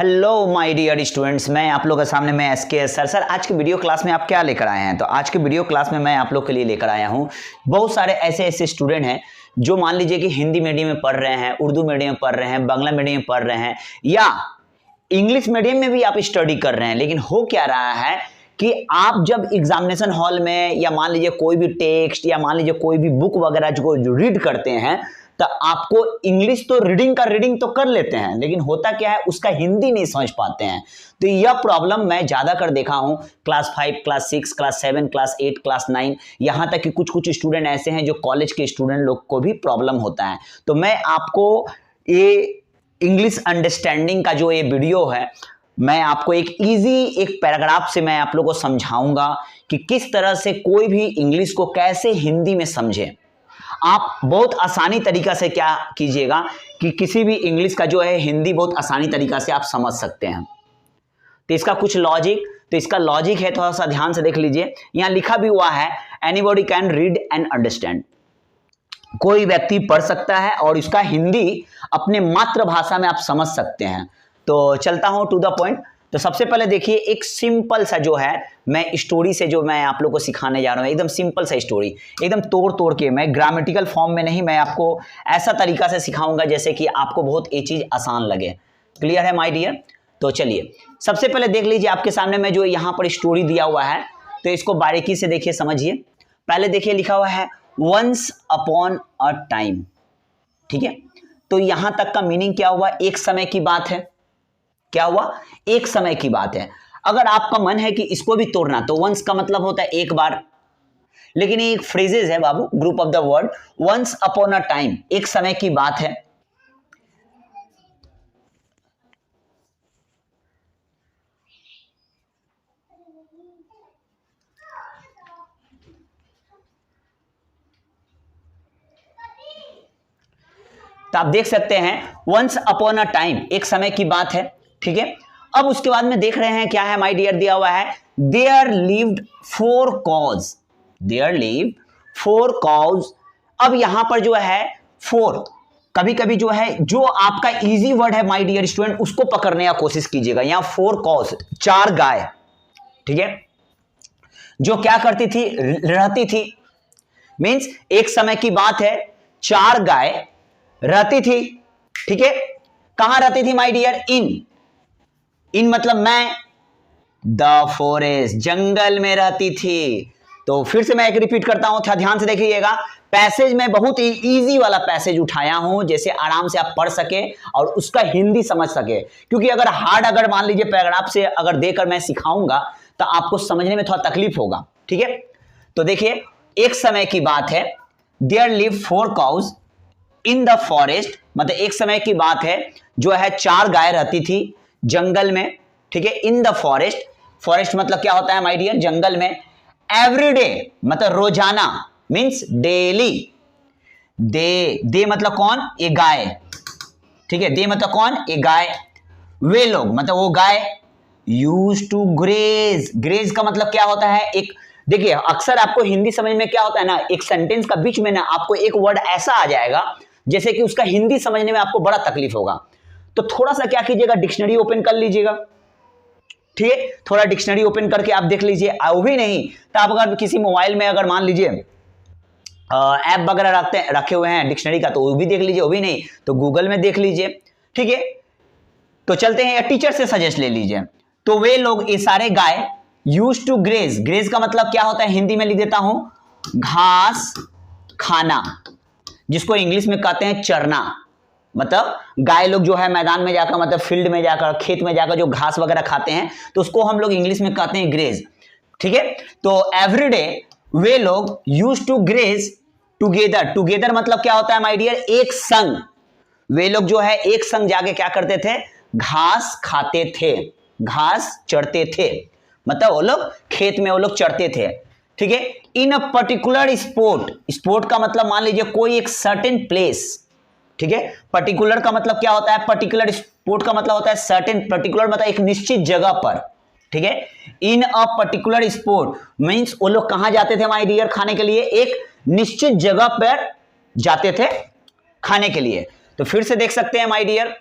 Hello my dear students, मैं आप लोगों के सामने मैं एसके सर आज के वीडियो क्लास में आप क्या लेकर आए हैं। तो आज के वीडियो क्लास में मैं आप लोग के लिए लेकर आया हूं बहुत सारे ऐसे स्टूडेंट हैं जो मान लीजिए कि हिंदी मीडियम में पढ़ रहे हैं, उर्दू मीडियम में पढ़ रहे हैं, बांग्ला मीडियम में पढ़ रहे हैं या इंग्लिश मीडियम में भी आप स्टडी कर रहे हैं। लेकिन हो क्या रहा है कि आप जब एग्जामिनेशन हॉल में या मान लीजिए कोई भी टेक्स्ट या मान लीजिए कोई भी बुक वगैरह जो रीड करते हैं तो आपको इंग्लिश तो रीडिंग तो कर लेते हैं, लेकिन होता क्या है उसका हिंदी नहीं समझ पाते हैं। तो यह प्रॉब्लम मैं ज्यादा कर देखा हूं class 5, class 6, class 7, class 8, class 9, यहां तक कि कुछ स्टूडेंट ऐसे हैं जो कॉलेज के स्टूडेंट लोग को भी प्रॉब्लम होता है। तो मैं आपको ये इंग्लिश अंडरस्टैंडिंग का जो ये वीडियो है, मैं आपको एक पैराग्राफ से मैं आप लोगों को समझाऊंगा कि किस तरह से कोई भी इंग्लिश को कैसे हिंदी में समझे। आप बहुत आसानी तरीका से क्या कीजिएगा कि किसी भी इंग्लिश का जो है हिंदी बहुत आसानी तरीका से आप समझ सकते हैं। तो इसका लॉजिक है, थोड़ा सा ध्यान से देख लीजिए। यहां लिखा भी हुआ है anybody can read and understand, कोई व्यक्ति पढ़ सकता है और इसका हिंदी अपने मातृभाषा में आप समझ सकते हैं। तो चलता हूं टू द पॉइंट। तो सबसे पहले देखिए एक सिंपल सा जो है मैं स्टोरी से जो मैं आप लोगों को सिखाने जा रहा हूं, एकदम सिंपल सा स्टोरी, एकदम तोड़ के, मैं ग्रामेटिकल फॉर्म में नहीं, मैं आपको ऐसा तरीका से सिखाऊंगा जैसे कि आपको बहुत ये चीज आसान लगे। क्लियर है माय डियर? तो चलिए सबसे पहले देख लीजिए आपके सामने में जो यहाँ पर स्टोरी दिया हुआ है, तो इसको बारीकी से देखिए, समझिए। पहले देखिए लिखा हुआ है वंस अपॉन अ टाइम, ठीक है। तो यहां तक का मीनिंग क्या हुआ? एक समय की बात है। क्या हुआ? एक समय की बात है। अगर आपका मन है कि इसको भी तोड़ना, तो वंस का मतलब होता है एक बार, लेकिन ये एक फ्रेजेस है बाबू, group of the word. Once upon a time एक समय की बात है। तो आप देख सकते हैं वंस अपॉन अ टाइम एक समय की बात है, ठीक है। अब उसके बाद में देख रहे हैं क्या है माय डियर, दिया हुआ है there lived 4 cows, there lived 4 cows. अब यहां पर जो है 4, कभी कभी जो है जो आपका इजी वर्ड है माय डियर स्टूडेंट उसको पकड़ने का कोशिश कीजिएगा। यहां 4 कॉज, 4 गाय, ठीक है, जो क्या करती थी, रहती थी। मींस एक समय की बात है, 4 गाय रहती थी, ठीक है। कहां रहती थी माय डियर? इन मतलब मैं, द फॉरेस्ट जंगल में रहती थी। तो फिर से मैं एक रिपीट करता हूं, थोड़ा ध्यान से देखिएगा। पैसेज में बहुत ही इजी वाला पैसेज उठाया हूं जैसे आराम से आप पढ़ सके और उसका हिंदी समझ सके, क्योंकि अगर मान लीजिए पैराग्राफ से अगर देकर मैं सिखाऊंगा तो आपको समझने में थोड़ा तकलीफ होगा, ठीक है। तो देखिए एक समय की बात है, there live 4 cows in the forest, मतलब एक समय की बात है जो है 4 गाय रहती थी जंगल में, ठीक है। इन द फॉरेस्ट, फॉरेस्ट मतलब क्या होता है माय डियर? जंगल में। एवरीडे मतलब रोजाना, मींस डेली। दे मतलब कौन? ये गाय, ठीक है। दे मतलब कौन? ये गाय। वे लोग मतलब वो गाय। यूज टू ग्रेज, ग्रेज का मतलब क्या होता है? एक, देखिए अक्सर आपको हिंदी समझ में क्या होता है ना, एक सेंटेंस का बीच में ना आपको एक वर्ड ऐसा आ जाएगा जैसे कि उसका हिंदी समझने में आपको बड़ा तकलीफ होगा। तो थोड़ा सा क्या कीजिएगा, डिक्शनरी ओपन कर लीजिएगा, ठीक है। थोड़ा डिक्शनरी ओपन करके आप देख लीजिए। वो भी नहीं तो आप अगर किसी मोबाइल में अगर मान लीजिए ऐप वगैरह रखे हुए हैं डिक्शनरी का, तो वो भी देख लीजिए। वो भी नहीं तो गूगल में देख लीजिए, ठीक है। तो चलते हैं, या टीचर से सजेस्ट ले लीजिए। तो वे लोग, ये सारे गाय, यूज टू ग्रेज, ग्रेज का मतलब क्या होता है हिंदी में लिख देता हूं, घास खाना, जिसको इंग्लिश में कहते हैं चरना। मतलब गाय लोग जो है मैदान में जाकर, मतलब फील्ड में जाकर, खेत में जाकर जो घास वगैरह खाते हैं, तो उसको हम लोग इंग्लिश में कहते हैं ग्रेज, ठीक है। तो एवरीडे वे लोग use to graze together, together मतलब क्या होता है माय डियर? एक संग। वे लोग जो है एक संग जाके क्या करते थे? घास खाते थे, घास चढ़ते थे, मतलब वो लोग खेत में वो लोग चढ़ते थे, ठीक है। इन अ पर्टिकुलर स्पॉट, स्पॉट का मतलब मान लीजिए कोई एक सर्टेन प्लेस, ठीक है। पर्टिकुलर का मतलब क्या होता है? पर्टिकुलर। स्पॉट का मतलब होता है सर्टेन, पर्टिकुलर मतलब एक निश्चित जगह पर, ठीक है। इन अ पर्टिकुलर स्पॉट मींस वो लोग कहां जाते थे माय डियर खाने के लिए? एक निश्चित जगह पर जाते थे खाने के लिए। तो फिर से देख सकते हैं माय डियर,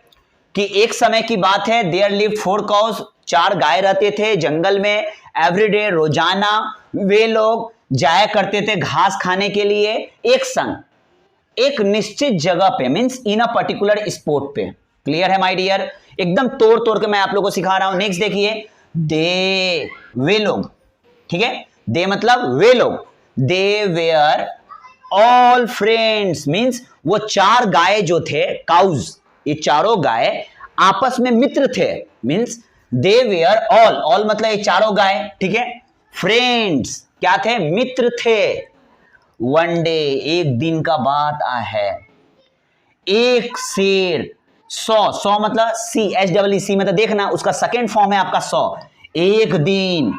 कि एक समय की बात है, देयर लिव्ड 4 काउस, 4 गाय रहते थे जंगल में। एवरीडे, रोजाना वे लोग जाया करते थे घास खाने के लिए एक संग, एक निश्चित जगह पे, means in a particular spot पे। क्लियर है माय डियर? एकदम तोड़ तोड़ के मैं आप लोगों को सिखा रहा हूं। नेक्स्ट देखिए, दे, वे लोग, ठीक है, दे मतलब वे लोग, दे वेयर ऑल फ्रेंड्स, मींस वो 4 गाय जो थे, काउज, ये चारों गाय आपस में मित्र थे, means they were all, all मतलब ये चारों गाय, ठीक है, फ्रेंड्स क्या थे? मित्र थे। वन डे, एक दिन का बात है, एक शेर, 100 मतलब CHEEC मतलब देखना, उसका सेकेंड फॉर्म है आपका 100, एक दिन,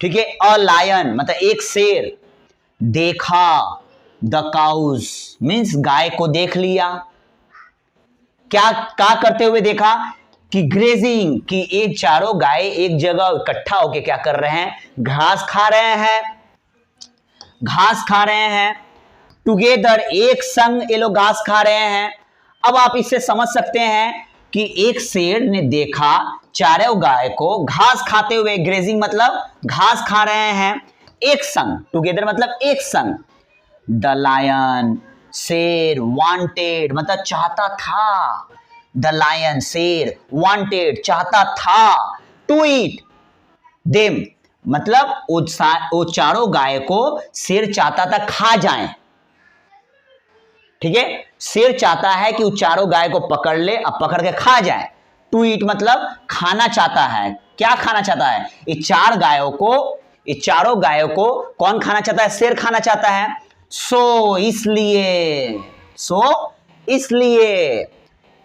ठीक है। अ लायन मतलब एक शेर, देखा, द काउज मीन्स गाय को देख लिया। क्या करते हुए देखा? कि ग्रेजिंग, कि एक चारों गाय एक जगह इकट्ठा होके क्या कर रहे हैं? घास खा रहे हैं, घास खा रहे हैं। टुगेदर, एक संग ये लोग घास खा रहे हैं। अब आप इससे समझ सकते हैं कि एक शेर ने देखा चारों गाय को घास खाते हुए, ग्रेजिंग मतलब घास खा रहे हैं एक संग, टुगेदर मतलब एक संग। द लायन, शेर, वांटेड मतलब चाहता था, द लायन शेर, वांटेड चाहता था, टू ईट देम मतलब वो चारों गाय को शेर चाहता था खा जाए, ठीक है। शेर चाहता है कि वो चारों गाय को पकड़ ले, अब पकड़ के खा जाए। टू ईट मतलब खाना चाहता है। क्या खाना चाहता है? ये 4 गायों को, ये चारों गायों को कौन खाना चाहता है? शेर खाना चाहता है। सो इसलिए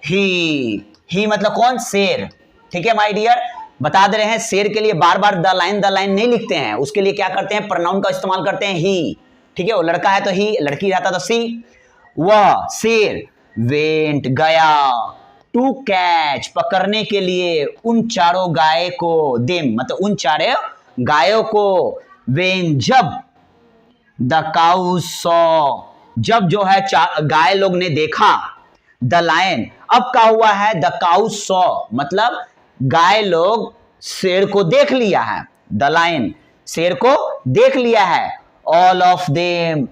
ही मतलब कौन? शेर, ठीक है माय डियर। बता दे रहे हैं, शेर के लिए बार बार द लाइन नहीं लिखते हैं, उसके लिए क्या करते हैं? प्रोनाउन का इस्तेमाल करते हैं ही, ठीक है। वो लड़का है तो ही, लड़की रहता तो सी। वह शेर वेंट गया, टू कैच पकड़ने के लिए, उन चारों गाय को, देम मतलब उन चारों गायों को, वेन जब, द काउ सॉ जब जो है गाय लोग ने देखा, द लायन अब क्या हुआ है? द काउ सॉ मतलब गाय लोग शेर को देख लिया है, द लायन शेर को देख लिया है। All of them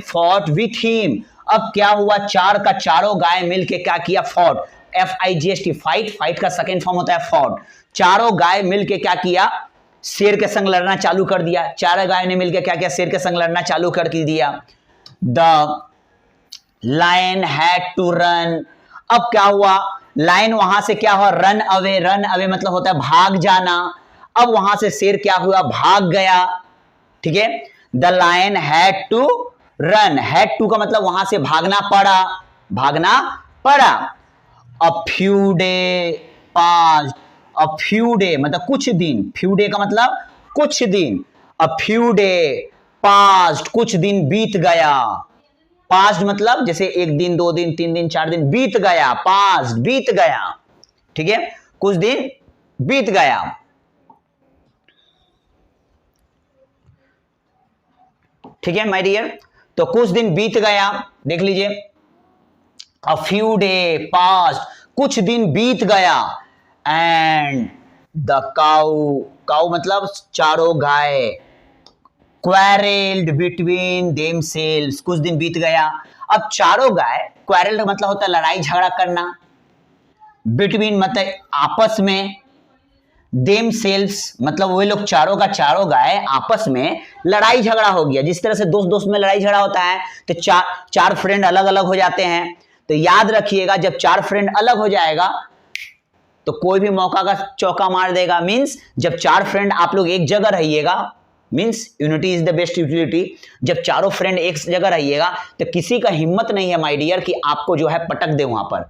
fought with him. अब क्या हुआ? 4 का चारों गाय मिलके क्या किया? फॉट, FIGHT फाइट का सेकेंड फॉर्म होता है फॉट। चारों गाय मिलके क्या किया? शेर के संग लड़ना चालू कर दिया। 4 गाय ने मिलकर क्या किया? शेर के संग लड़ना चालू कर दिया। The lion had to run. अब क्या हुआ? लायन वहां से क्या हुआ? रन अवे मतलब होता है भाग जाना। अब वहां से शेर क्या हुआ? भाग गया, ठीक है। The lion had to run, had to का मतलब वहां से भागना पड़ा। A few day past, a few day मतलब कुछ दिन, फ्यू डे का मतलब कुछ दिन। अ फ्यू डे पास्ट कुछ दिन बीत गया। पास्ट मतलब जैसे 1 दिन 2 दिन 3 दिन 4 दिन बीत गया, पास्ट बीत गया, ठीक है, कुछ दिन बीत गया। ठीक है माय डियर, तो कुछ दिन बीत गया, देख लीजिए। अ फ्यू डे पास्ट कुछ दिन बीत गया। एंड द काउ मतलब चारों गाय, क्वेरल्ड बिटवीन देमसेल्व्स कुछ दिन बीत गया। अब चारों गाय, क्वेरल्ड मतलब होता है लड़ाई झगड़ा करना, बिटवीन मतलब आपस में, देमसेल्व्स मतलब वे लोग चारों का चारों गाय आपस में लड़ाई झगड़ा हो गया। जिस तरह से दोस्त में लड़ाई झगड़ा होता है तो चार फ्रेंड अलग अलग हो जाते हैं। तो याद रखिएगा, जब 4 फ्रेंड अलग हो जाएगा तो कोई भी मौका का चौका मार देगा। मींस जब 4 फ्रेंड आप लोग एक जगह रहिएगा, means unity is the best utility. जब चारों फ्रेंड एक जगह रहिएगा तो किसी का हिम्मत नहीं है माय डियर कि आपको जो है पटक दे वहां पर।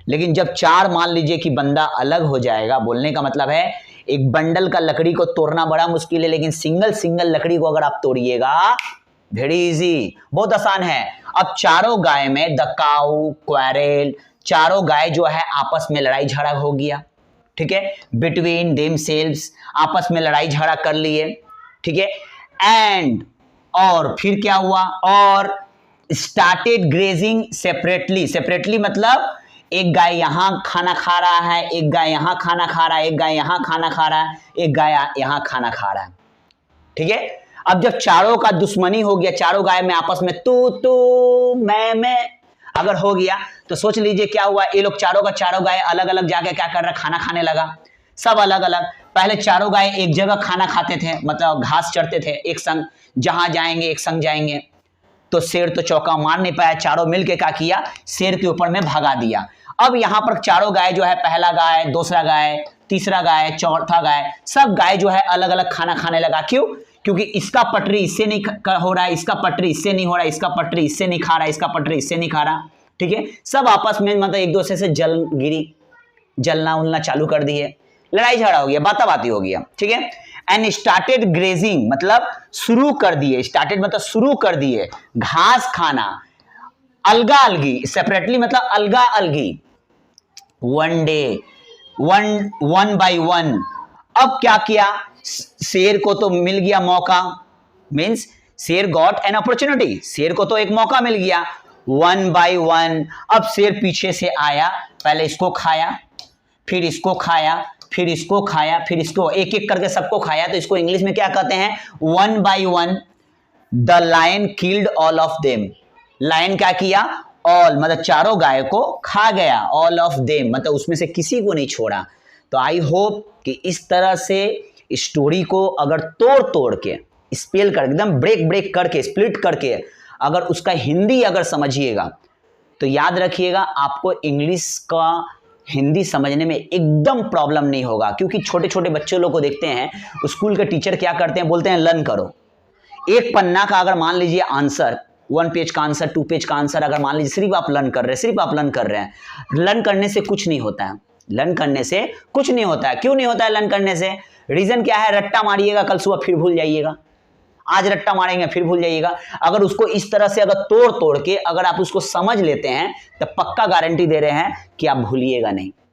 लेकिन जब 4 मान लीजिए कि बंदा अलग हो जाएगा, बोलने का मतलब है एक बंडल का लकड़ी को तोड़ना बड़ा मुश्किल है, लेकिन सिंगल लकड़ी को अगर आप तोड़िएगा वेरी इजी, बहुत आसान है। अब चारों गाय में द काउ, क्वेरल, चारों गाय जो है आपस में लड़ाई झगड़ा हो गया, ठीक है, बिटवीन देमसेल्व्स आपस में लड़ाई झगड़ा कर लिए, ठीक है। एंड और फिर क्या हुआ? और स्टार्टेड ग्रेजिंग सेपरेटली मतलब एक गाय यहां खाना खा रहा है, एक गाय यहां खाना खा रहा है, एक गाय यहां खाना खा रहा है, एक गाय यहां खाना खा रहा है। ठीक है, अब जब चारों का दुश्मनी हो गया, चारों गाय में आपस में तू मैं अगर हो गया तो सोच लीजिए क्या हुआ। ये लोग चारों का चारों गाय अलग अलग जाके क्या कर रहा, खाना खाने लगा, सब अलग अलग। पहले चारों गाय एक जगह खाना खाते थे, मतलब घास चढ़ते थे एक संग, जहां जाएंगे एक संग जाएंगे। तो शेर तो चौका मार नहीं पाया, चारों मिलके क्या किया, शेर के ऊपर में भगा दिया। अब यहां पर चारों गाय जो है, पहला गाय, दूसरा गाय, तीसरा गाय, चौथा गाय, सब गाय जो है अलग अलग खाना खाने लगा। क्यों? क्योंकि इसका पटरी इससे नहीं हो रहा है, इसका पटरी इससे नहीं हो रहा है, इसका पटरी इससे नहीं खा रहा है, इसका पटरी इससे नहीं खा रहा। ठीक है, सब आपस में मतलब एक दूसरे से जलना उलना चालू कर दिए, लड़ाई झगड़ा हो गया, बाताबाती हो गया। ठीक है, एंड स्टार्टेड ग्रेजिंग, मतलब शुरू कर दिए, स्टार्टेड मतलब शुरू कर दिए घास खाना, अलगा अलगी, सेपरेटली मतलब अलगा अलगी, one day, one by one. अब क्या किया, शेर को तो मिल गया मौका, मींस शेर गॉट एन अपॉर्चुनिटी, शेर को तो एक मौका मिल गया। वन बाय वन, अब शेर पीछे से आया, पहले इसको खाया, फिर इसको खाया, फिर इसको खाया, फिर इसको, एक एक करके सबको खाया। तो इसको इंग्लिश में क्या कहते हैं, one by one the lion killed all of them. Lion क्या किया, ऑल मतलब चारों गाय को खा गया, ऑल ऑफ देम मतलब उसमें से किसी को नहीं छोड़ा। तो आई होप कि इस तरह से स्टोरी को अगर तोड़ तोड़ के, स्पेल कर एकदम ब्रेक ब्रेक करके, स्प्लिट करके अगर उसका हिंदी अगर समझिएगा तो याद रखिएगा आपको इंग्लिश का हिंदी समझने में एकदम प्रॉब्लम नहीं होगा। क्योंकि छोटे छोटे बच्चे लोग को देखते हैं, स्कूल के टीचर क्या करते हैं, बोलते हैं लर्न करो। एक पन्ना का अगर मान लीजिए आंसर, 1 पेज का आंसर, 2 पेज का आंसर अगर मान लीजिए सिर्फ आप लर्न कर रहे हैं, सिर्फ आप लर्न कर रहे हैं, लर्न करने से कुछ नहीं होता है, लर्न करने से कुछ नहीं होता है। क्यों नहीं होता है लर्न करने से? रीजन क्या है, रट्टा मारिएगा, कल सुबह फिर भूल जाइएगा, आज रट्टा मारेंगे फिर भूल जाइएगा। अगर उसको इस तरह से अगर तोड़ तोड़ के अगर आप उसको समझ लेते हैं तो पक्का गारंटी दे रहे हैं कि आप भूलिएगा नहीं।